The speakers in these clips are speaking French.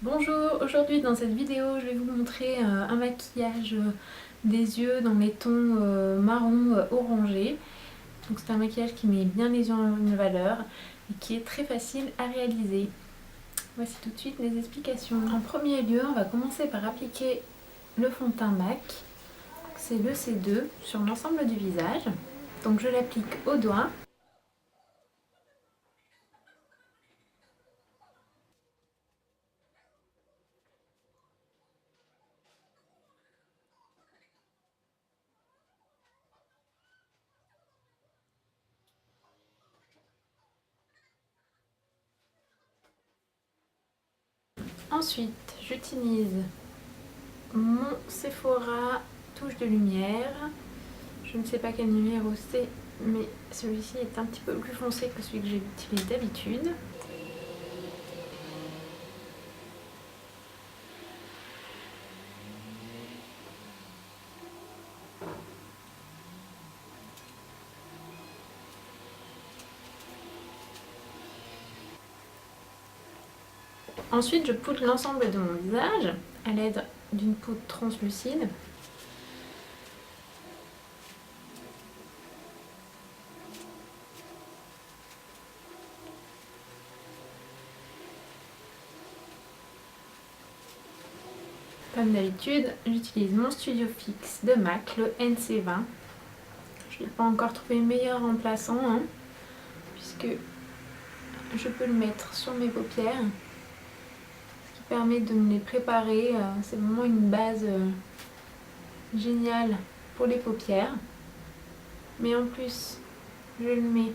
Bonjour, aujourd'hui dans cette vidéo je vais vous montrer un maquillage des yeux dans les tons marron orangé. Donc c'est un maquillage qui met bien les yeux en valeur et qui est très facile à réaliser. Voici tout de suite les explications. En premier lieu, on va commencer par appliquer le fond de teint MAC. C'est le C2 sur l'ensemble du visage. Donc je l'applique au doigt. Ensuite, j'utilise mon Sephora touche de lumière. Je ne sais pas quel numéro c'est, mais celui-ci est un petit peu plus foncé que celui que j'utilise d'habitude. Ensuite, je poudre l'ensemble de mon visage à l'aide d'une poudre translucide. Comme d'habitude, j'utilise mon Studio Fix de MAC, le NC20. Je n'ai pas encore trouvé meilleur remplaçant, puisque je peux le mettre sur mes paupières, ce qui permet de me les préparer. C'est vraiment une base géniale pour les paupières. Mais en plus, je le mets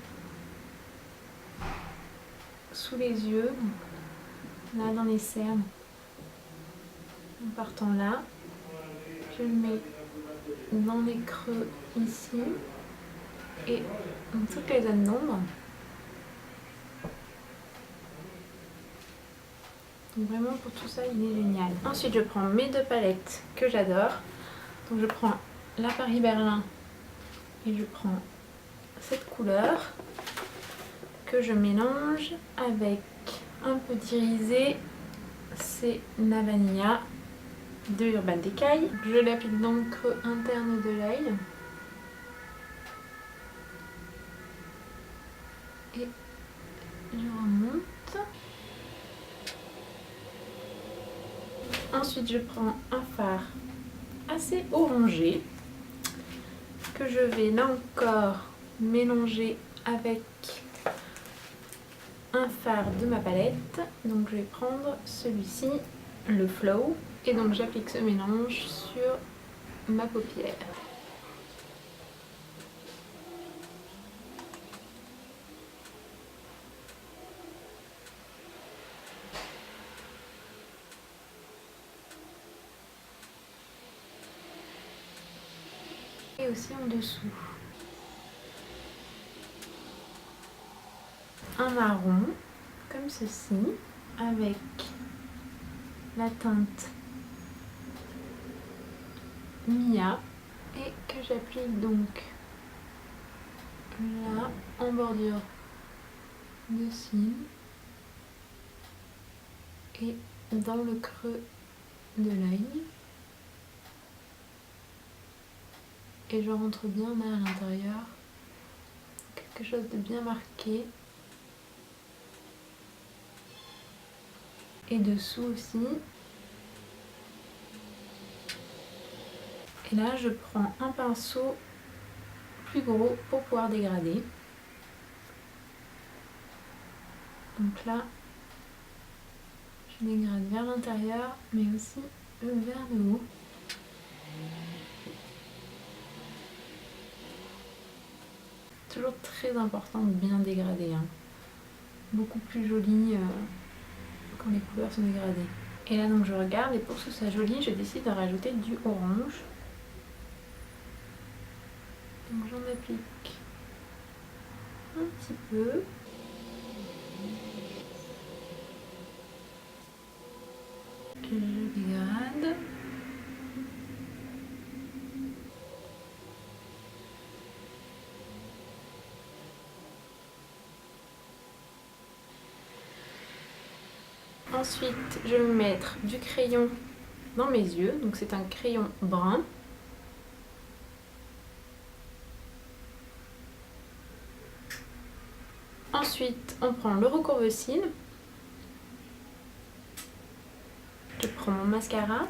sous les yeux, là dans les cernes. En partant là, je le mets dans les creux ici et dans toutes les zones d'ombre. Donc vraiment pour tout ça il est génial. Ensuite je prends mes deux palettes que j'adore. Donc je prends la Paris Berlin et je prends cette couleur que je mélange avec un peu d'irisé, c'est la Vanilla de Urban Decay. Je l'applique dans le creux interne de l'œil. Et je remonte. Ensuite je prends un fard assez orangé que je vais là encore mélanger avec un fard de ma palette. Donc je vais prendre celui-ci, le Flow, et donc j'applique ce mélange sur ma paupière. Et aussi en dessous. Un marron, comme ceci, avec la teinte Mia, et que j'applique donc là, en bordure de cils, et dans le creux de l'œil. Et je rentre bien là à l'intérieur, quelque chose de bien marqué. Et dessous aussi. Et là je prends un pinceau plus gros pour pouvoir dégrader. Donc là je dégrade vers l'intérieur mais aussi vers le haut. Toujours très important de bien dégrader, beaucoup plus joli quand les couleurs sont dégradées. Et là donc je regarde et pour que ce soit joli je décide de rajouter du orange. Donc j'en applique un petit peu. Je dégrade. Ensuite, je vais mettre du crayon dans mes yeux. Donc c'est un crayon brun. Ensuite, on prend le recourbe-cils. Je prends mon mascara.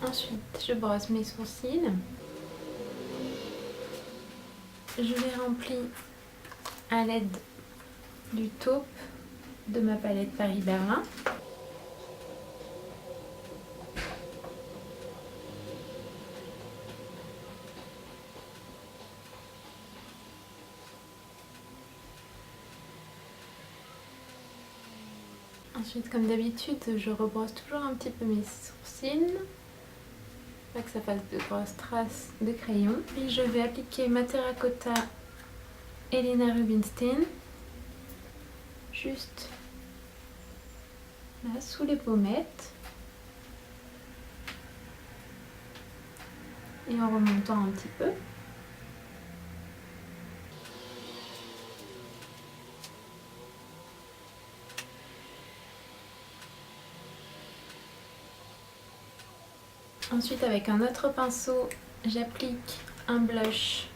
Ensuite, je brosse mes sourcils. Je les remplis à l'aide du taupe de ma palette Paris-Berlin. Ensuite, comme d'habitude, je rebrosse toujours un petit peu mes sourcils, pas que ça fasse de grosses traces de crayon. Puis je vais appliquer ma terracotta Helena Rubinstein, juste là, sous les pommettes, et en remontant un petit peu. Ensuite, avec un autre pinceau, j'applique un blush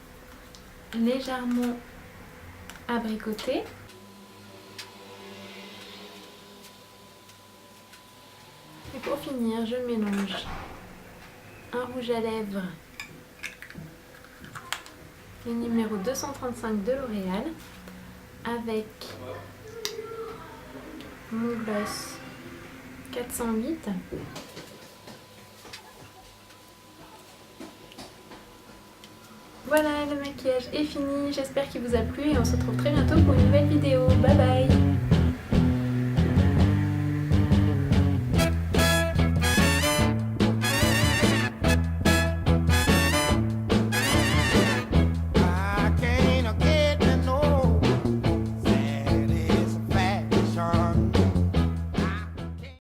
légèrement abricoté. Et pour finir, je mélange un rouge à lèvres, le numéro 235 de L'Oréal, avec mon gloss 408. Voilà, le maquillage est fini, j'espère qu'il vous a plu et on se retrouve très bientôt pour une nouvelle vidéo.